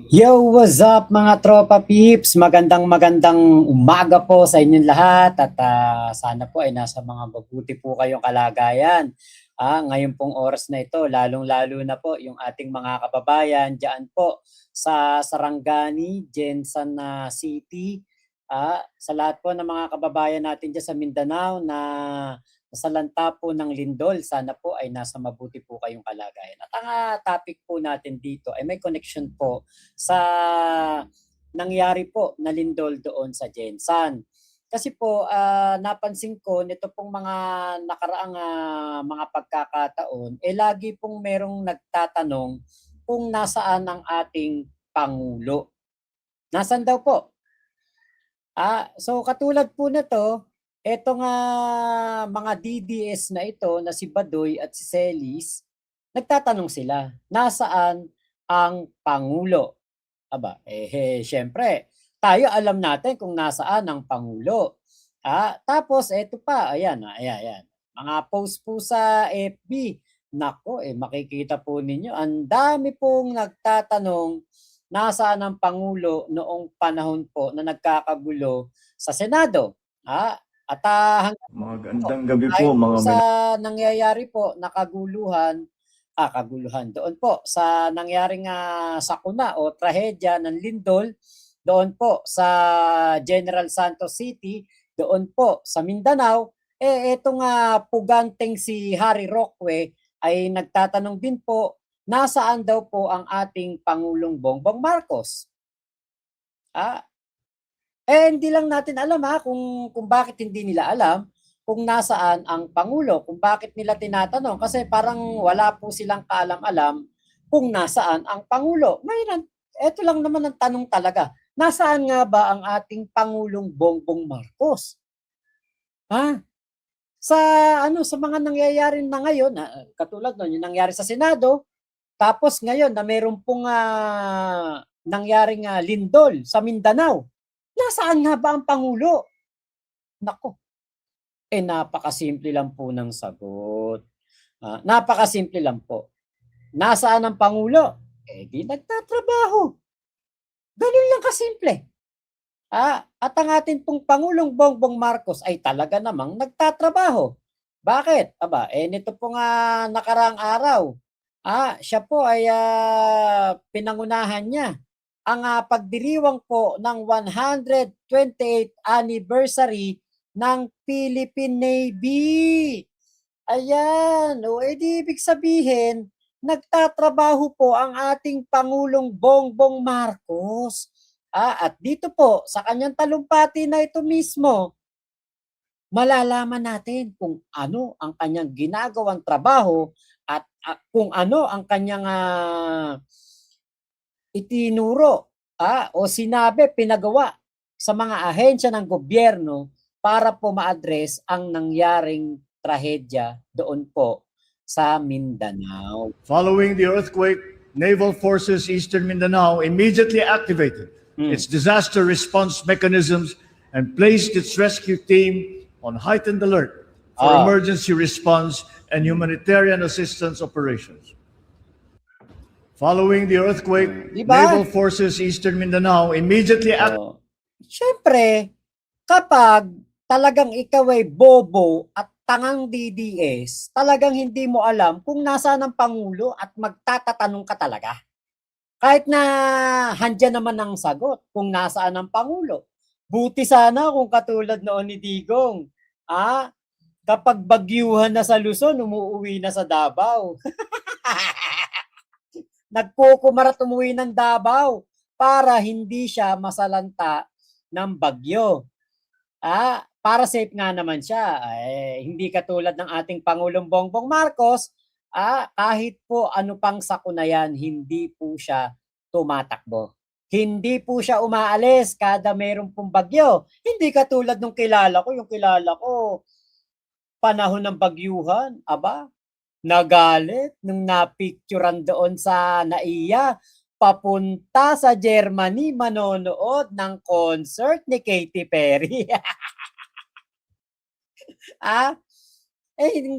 Yo, what's up mga tropa peeps? Magandang umaga po sa inyong lahat at sana po ay nasa mga mabuti po kayong kalagayan. Ngayon pong oras na ito, lalong-lalo na po yung ating mga kababayan diyan po sa Sarangani, Jensan City. Sa lahat po ng mga kababayan natin diyan sa Mindanao na sa lanta po ng lindol, sana po ay nasa mabuti po kayong kalagayan. At ang topic po natin dito ay may connection po sa nangyari po na lindol doon sa Jensan. Kasi po napansin ko nito pong mga nakaraang mga pagkakataon lagi pong merong nagtatanong kung nasaan ang ating pangulo. Nasaan daw po? So katulad po nito, etong mga DDS na ito na si Badoy at si Celis, nagtatanong sila, nasaan ang pangulo? Siyempre, tayo alam natin kung nasaan ang pangulo. Tapos eto pa, ayan. Mga post po sa FB. Nako, makikita po ninyo, ang dami pong nagtatanong nasaan ang pangulo noong panahon po na nagkakagulo sa Senado. At Magandang gabi po dahil po mga sa nangyayari po na kaguluhan doon po sa nangyaring sakuna o trahedya ng lindol doon po sa General Santos City, doon po sa Mindanao, etong puganteng si Harry Roque ay nagtatanong din po nasaan daw po ang ating Pangulong Bongbong Marcos. Hindi lang natin alam kung bakit hindi nila alam kung nasaan ang Pangulo, kung bakit nila tinatanong kasi parang wala po silang kaalam-alam kung nasaan ang Pangulo. Ito lang naman ang tanong talaga. Nasaan nga ba ang ating Pangulong Bongbong Marcos? Sa mga nangyayari na ngayon, katulad noon yung nangyari sa Senado, tapos ngayon na mayroon pong nangyaring lindol sa Mindanao. Nasaan nga ba ang Pangulo? Nako, napakasimple lang po ng sagot. Napakasimple lang po. Nasaan ang Pangulo? Di nagtatrabaho. Ganun lang kasimple. At ang atin pong Pangulong Bongbong Marcos ay talaga namang nagtatrabaho. Bakit? Nito pong nakaraang araw, siya po ay pinangunahan niya ang pagdiriwang po ng 128th anniversary ng Philippine Navy. Ayan, di ibig sabihin, nagtatrabaho po ang ating Pangulong Bongbong Marcos. At dito po, sa kanyang talumpati na ito mismo, malalaman natin kung ano ang kanyang ginagawang trabaho at kung ano ang kanyang itinuro o sinabi, pinagawa sa mga ahensya ng gobyerno para po ma-address ang nangyaring trahedya doon po sa Mindanao. Following the earthquake, Naval Forces Eastern Mindanao immediately activated its disaster response mechanisms and placed its rescue team on heightened alert for emergency response and humanitarian assistance operations. Following the earthquake, Naval Forces Eastern Mindanao immediately activated. Siyempre, kapag talagang ikaw ay bobo at tangang DDS, talagang hindi mo alam kung nasaan ang Pangulo at magtatatanong ka talaga. Kahit na handyan naman ang sagot kung nasaan ang Pangulo. Buti sana kung katulad noon ni Digong, kapag bagyuhan na sa Luzon, umuwi na sa Davao. Nagkukumarat umuwi ng Davao para hindi siya masalanta ng bagyo. Para safe nga naman siya. Hindi katulad ng ating Pangulong Bongbong Marcos, kahit po ano pang sakuna yan, hindi po siya tumatakbo. Hindi po siya umaalis kada mayroong pong bagyo. Hindi katulad nung kilala ko, panahon ng bagyuhan, nagalit nung napicturean doon sa NAIA, papunta sa Germany manonood ng concert ni Katy Perry.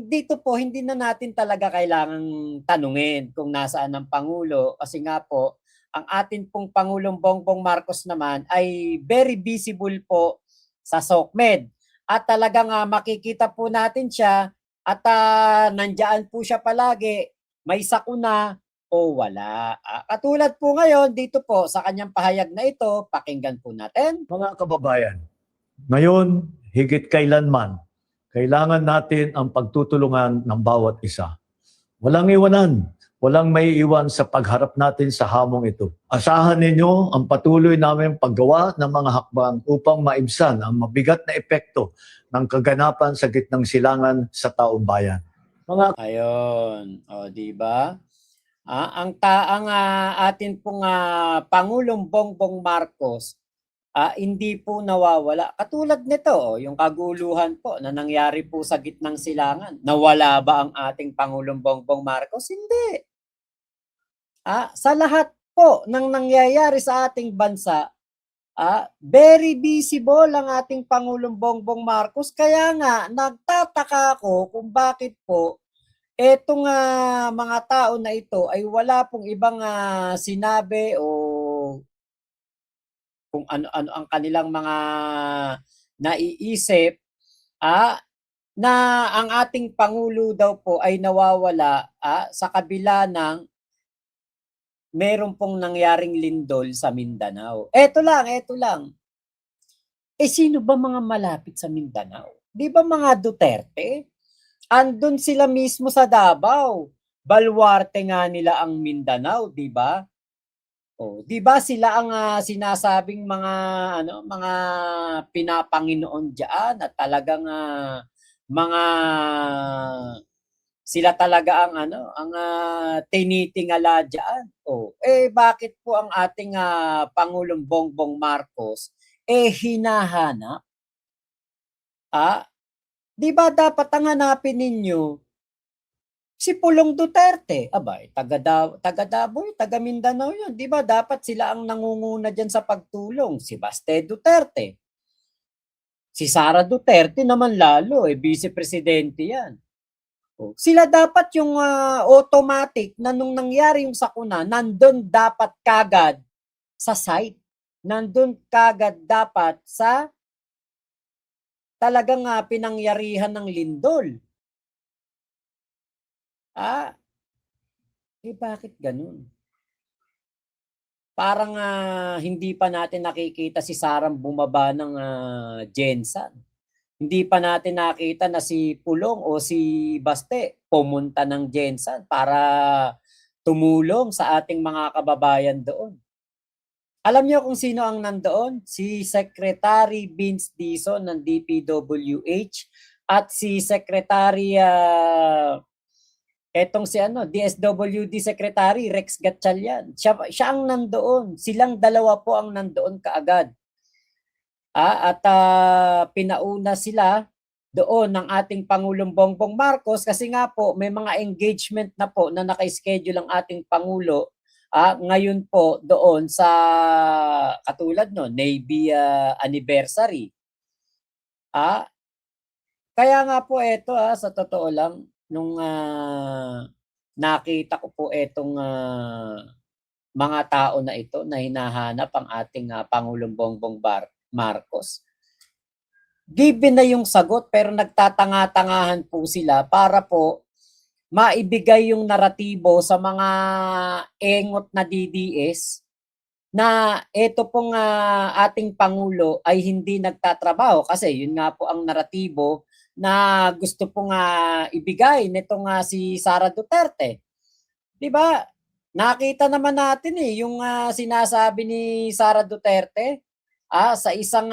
Dito po hindi na natin talaga kailangang tanungin kung nasaan ang Pangulo kasi nga po ang atin pong Pangulong Bongbong Marcos naman ay very visible po sa SOCMED. At talagang makikita po natin siya at nandiyan po siya palagi, may sakuna o wala. Katulad po ngayon dito po sa kanyang pahayag na ito, pakinggan po natin. Mga kababayan, ngayon, higit kailanman, kailangan natin ang pagtutulungan ng bawat isa. Walang iwanan, walang may iwan sa pagharap natin sa hamong ito. Asahan ninyo ang patuloy namin paggawa ng mga hakbang upang maibsan ang mabigat na epekto ng kaganapan sa gitnang silangan sa taong bayan. Ayun, o di ba? Ang atin pong Pangulong Bongbong Marcos hindi po nawawala. Katulad nito, yung kaguluhan po na nangyari po sa gitnang silangan. Nawala ba ang ating Pangulong Bongbong Marcos? Hindi. Sa lahat po ng nangyayari sa ating bansa, very visible ang ating Pangulong Bongbong Marcos. Kaya nga, nagtataka ako kung bakit po etong mga tao na ito ay wala pong ibang sinabi o kung ano-ano ang kanilang mga naiisip na ang ating Pangulo daw po ay nawawala sa kabila ng meron pong nangyaring lindol sa Mindanao. Eto lang. Sino ba mga malapit sa Mindanao? Di ba mga Duterte? Andun sila mismo sa Davao. Baluarte nga nila ang Mindanao, di ba? Di ba sila ang sinasabing mga pinapanginoon diyan at talagang mga sila talaga ang tinitingala diyan. Bakit po ang ating Pangulong Bongbong Marcos hinahanap? Di ba dapat ang hanapin ninyo si Pulong Duterte? Taga Davao, taga Mindanao yun. Di ba dapat sila ang nangunguna dyan sa pagtulong? Si Baste Duterte. Si Sara Duterte naman lalo, Vice Presidente yan. Sila dapat yung automatic na nung nangyari yung sakuna, nandun dapat kagad sa site. Nandun kagad dapat sa talagang pinangyarihan ng lindol. Bakit ganun? Parang hindi pa natin nakikita si Sarang bumaba ng Jensan. Hindi pa natin nakita na si Pulong o si Baste pumunta ng Jensan para tumulong sa ating mga kababayan doon. Alam niyo kung sino ang nandoon? Si Secretary Vince Dizon ng DPWH at si Secretary etong si DSWD Secretary Rex Gatchalian. Siya ang nandoon. Silang dalawa po ang nandoon kaagad. At pinauna sila doon ng ating Pangulong Bongbong Marcos kasi nga po may mga engagement na po na naka-schedule ang ating Pangulo ngayon po doon sa katulad Navy anniversary. Kaya nga po ito sa totoo lang nung nakita ko po etong mga tao na ito na hinahanap ang ating Pangulong Bongbong Marcos. Given na yung sagot pero nagtatanga-tangahan po sila para po maibigay yung naratibo sa mga engot na DDS na ito pong ating Pangulo ay hindi nagtatrabaho kasi yun nga po ang naratibo na gusto pong ibigay nitong si Sara Duterte. 'Di ba? Nakita naman natin yung sinasabi ni Sara Duterte sa isang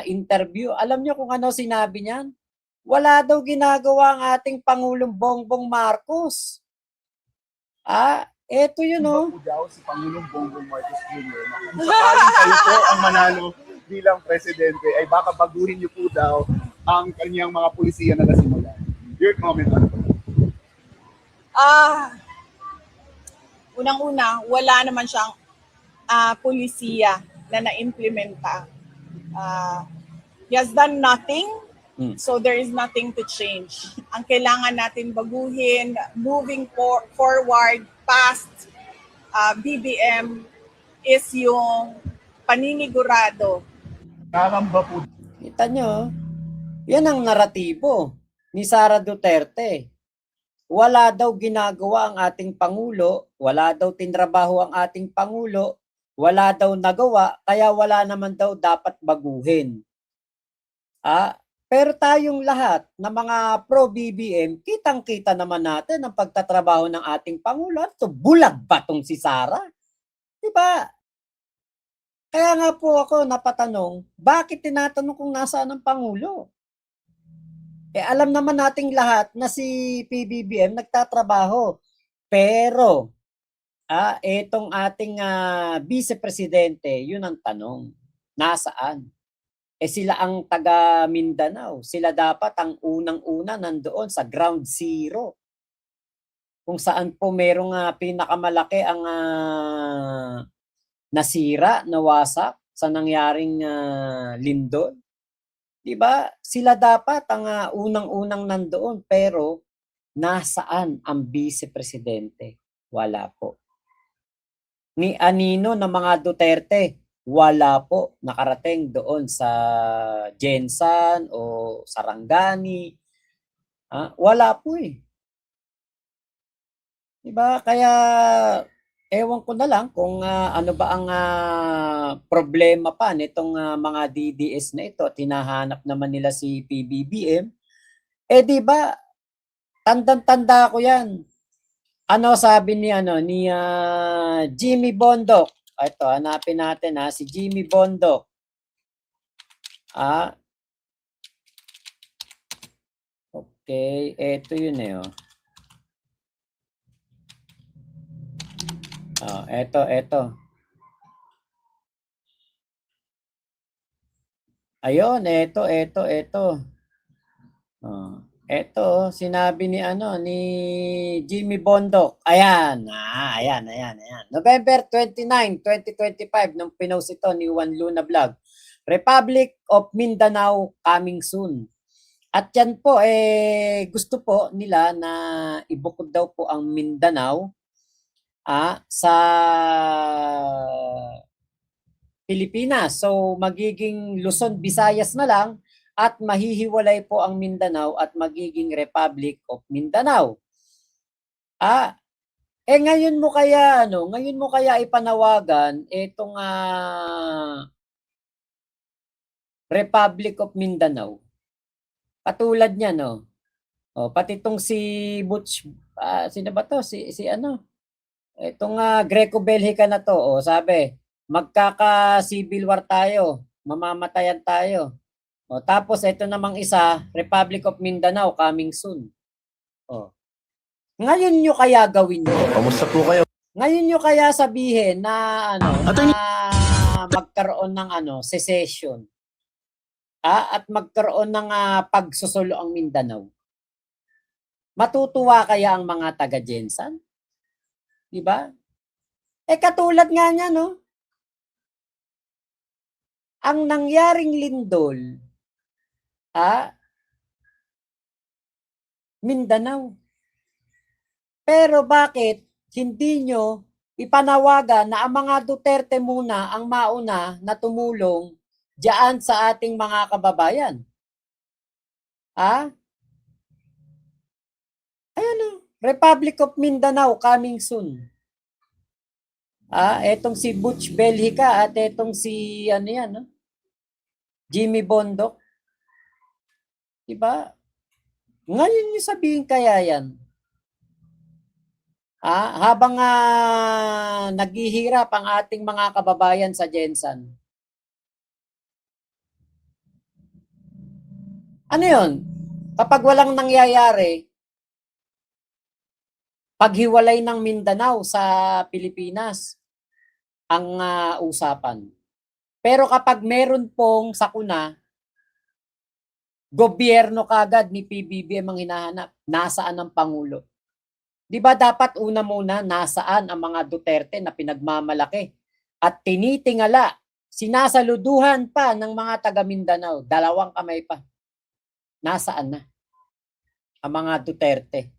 interview. Alam niyo kung ano sinabi niyan? Wala daw ginagawa ang ating Pangulong Bongbong Marcos. Eto yun po daw si Pangulong Bongbong Marcos Jr. na kung sakaling kayo po ang manalo bilang presidente ay baka baguhin niyo po daw ang kanyang mga pulisiya na nasimulan. Your comment on it. Unang-una, wala naman siyang pulisiya na na-implementa. He has done nothing, so there is nothing to change. Ang kailangan natin baguhin, moving forward past BBM is yung paninigurado. Kakamba po. Kita nyo, yan ang naratibo ni Sara Duterte. Wala daw ginagawa ang ating Pangulo, wala daw tinrabaho ang ating Pangulo, wala daw nagawa, kaya wala naman daw dapat baguhin. Pero tayong lahat na mga pro-BBM, kitang-kita naman natin ang pagtatrabaho ng ating Pangulo. Ito, bulag ba tong si Sara? Diba? Kaya nga po ako napatanong, bakit tinatanong kung nasaan ang Pangulo? Alam naman nating lahat na si PBBM nagtatrabaho. Pero, itong ating Vice Presidente, yun ang tanong. Nasaan? Sila ang taga Mindanao. Sila dapat ang unang-una nandoon sa ground zero. Kung saan po merong pinakamalaki ang nasira, nawasak sa nangyaring lindol. Diba? Sila dapat ang unang-unang nandoon, pero nasaan ang Vice Presidente? Wala po. Ni anino ng mga Duterte, wala po nakarating doon sa Jensan o Sarangani. Wala po eh. Diba? Kaya ewan ko na lang kung ano ba ang problema pa nitong mga DDS na ito at hinahanap naman nila si PBBM. Di ba, tandang-tanda ko yan. Ano sabi ni Jimmy Bondoc? Ito, hanapin natin si Jimmy Bondoc. Okay, ito yun Eto. Ayun, eto. Eto, sinabi ni Jimmy Bondoc. Ayan. November 29, 2025 nung pinost ito ni Juan Luna Vlog. Republic of Mindanao coming soon. At yan po gusto po nila na ibukod daw po ang Mindanao sa Pilipinas. So magiging Luzon, Visayas na lang at mahihiwalay po ang Mindanao at magiging Republic of Mindanao. Ngayon mo kaya ipanawagan itong Republic of Mindanao. Katulad niya pati itong si Butch sino ba to? Si itong Greco-Belgica na to, sabi, magkaka-civil war tayo, mamamatayan tayo. Tapos ito namang isa, Republic of Mindanao coming soon. Ngayon nyo kaya gawin nyo? Kamusta po kayo? Ngayon nyo kaya sabihin na magkaroon ng secession. At magkaroon ng pagsusulo ang Mindanao. Matutuwa kaya ang mga taga-Jensan? Diba? Katulad nga niya, ang nangyaring lindol, Mindanao. Pero bakit hindi nyo ipanawagan na ang mga Duterte muna ang mauna na tumulong diyan sa ating mga kababayan? Ayan Republic of Mindanao coming soon. Etong si Butch Belgica at etong si Jimmy Bondoc. Diba? Ngayon yung sabihin kaya yan. Habang naghihirap ang ating mga kababayan sa Jensan. Ano yun? Kapag walang nangyayari, paghiwalay ng Mindanao sa Pilipinas ang usapan. Pero kapag meron pong sakuna, gobyerno kagad ni PBBM ang hinahanap. Nasaan ang Pangulo? Di ba dapat una muna nasaan ang mga Duterte na pinagmamalaki at tinitingala, sinasaluduhan pa ng mga taga Mindanao, 2 kamay pa. Nasaan na ang mga Duterte?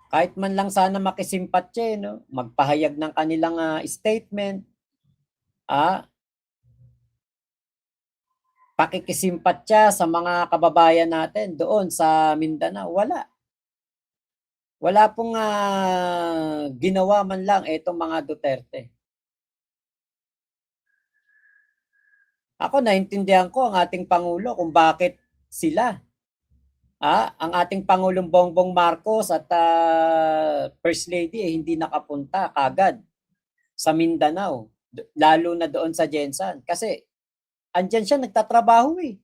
Kahit man lang sana makisimpatya, no? Magpahayag ng kanilang statement, pakikisimpatya sa mga kababayan natin doon sa Mindanao. Wala pong ginawa man lang itong mga Duterte. Ako, naintindihan ko ang ating Pangulo kung bakit sila. Ang ating Pangulong Bongbong Marcos at First Lady hindi nakapunta kagad sa Mindanao, lalo na doon sa Jensan. Kasi andyan siya, nagtatrabaho eh.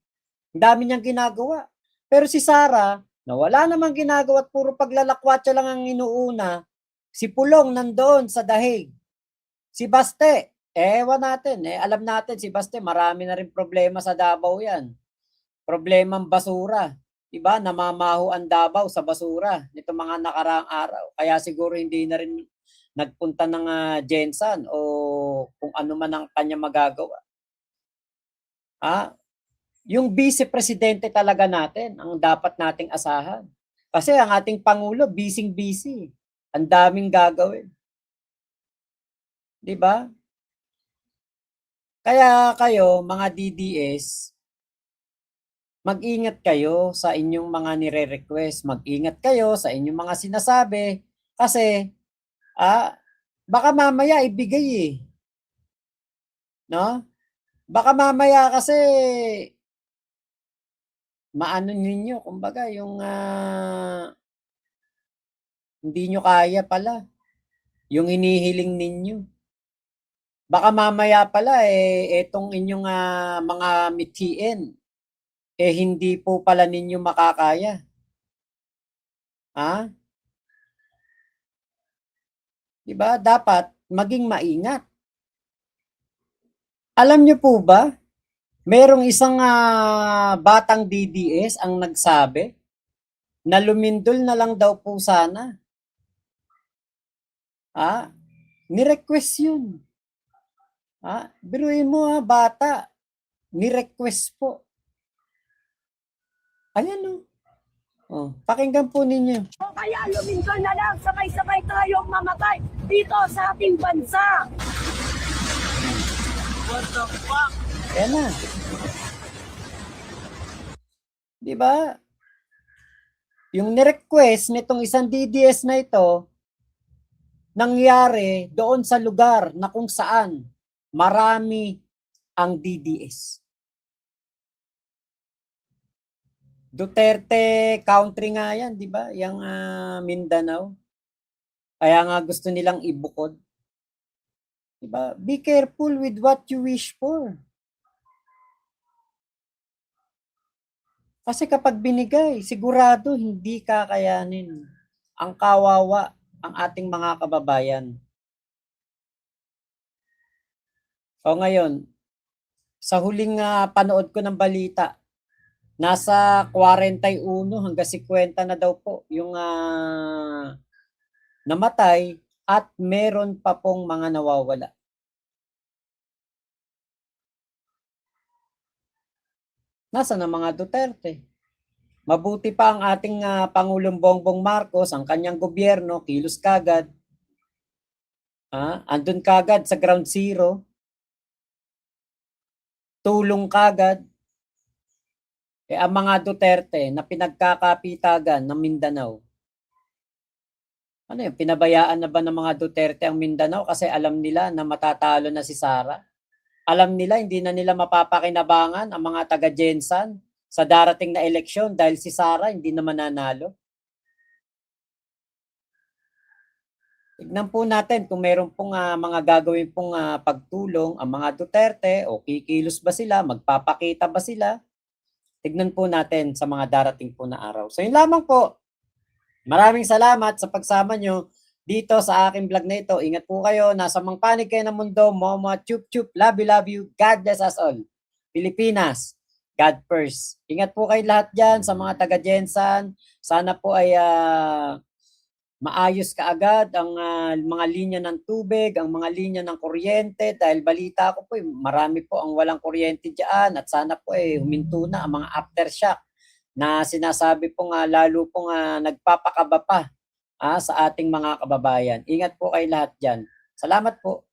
Ang dami niyang ginagawa. Pero si Sara, na wala namang ginagawa at puro paglalakwatsa lang ang inuuna, si Pulong nandoon sa Dahig. Si Baste, ewan natin, alam natin si Baste, marami na rin problema sa Davao yan. Problemang basura. Diba? Namamaho ang Davao sa basura nito mga nakaraang araw. Kaya siguro hindi na rin nagpunta ng Jensan o kung ano man ang kanya magagawa. Yung vice-presidente talaga natin ang dapat nating asahan. Kasi ang ating Pangulo, busy. Ang daming gagawin. Di ba? Kaya kayo, mga DDS, mag-ingat kayo sa inyong mga nire-request. Mag-ingat kayo sa inyong mga sinasabi. Kasi, baka mamaya ibigay eh. No? Baka mamaya kasi maano ninyo, kumbaga, yung hindi nyo kaya pala. Yung hinihiling ninyo. Baka mamaya pala, etong inyong mga mithiin, hindi po pala ninyo makakaya. Diba? Dapat maging maingat. Alam nyo po ba, merong isang batang DDS ang nagsabi na lumindol na lang daw po sana. Ni-request yun. Biruin mo bata. Ni-request po. Ayan pakinggan po ninyo. Kaya lumindol na lang, sabay-sabay tayong mamatay dito sa ating bansa. What the fuck? Ayan na. Diba? Yung ni-request nitong isang DDS na ito, nangyari doon sa lugar na kung saan marami ang DDS. Duterte country nga yan, di ba? Yang Mindanao. Kaya nga gusto nilang ibukod. Di ba? Be careful with what you wish for. Kasi kapag binigay, sigurado hindi kakayanin. Ang kawawa ang ating mga kababayan. O ngayon, sa huling panood ko ng balita, nasa 41 hanggang 50 na daw po yung namatay at meron pa pong mga nawawala. Nasa na mga Duterte? Mabuti pa ang ating Pangulong Bongbong Marcos, ang kanyang gobyerno, kilos kagad. Andun kagad sa ground zero. Tulong kagad. Ang mga Duterte na pinagkakapitagan ng Mindanao, ano yun, pinabayaan na ba ng mga Duterte ang Mindanao kasi alam nila na matatalo na si Sara? Alam nila hindi na nila mapapakinabangan ang mga taga-Jensan sa darating na eleksyon dahil si Sara hindi na mananalo? Tignan po natin kung meron pong mga gagawin pong pagtulong ang mga Duterte o kikilos ba sila, magpapakita ba sila? Tignan po natin sa mga darating po na araw. So yun lamang po. Maraming salamat sa pagsama nyo dito sa aking vlog na ito. Ingat po kayo. Nasa mang panig kayo ng mundo. Momo, chup chup. Love you. God bless us all. Pilipinas, God first. Ingat po kayo lahat dyan sa mga taga-Jensan. Sana po ay maayos kaagad ang mga linya ng tubig, ang mga linya ng kuryente dahil balita ko po marami po ang walang kuryente diyan at sana po huminto na ang mga aftershock na sinasabi po lalo po nagpapakaba pa sa ating mga kababayan. Ingat po kayo lahat dyan. Salamat po.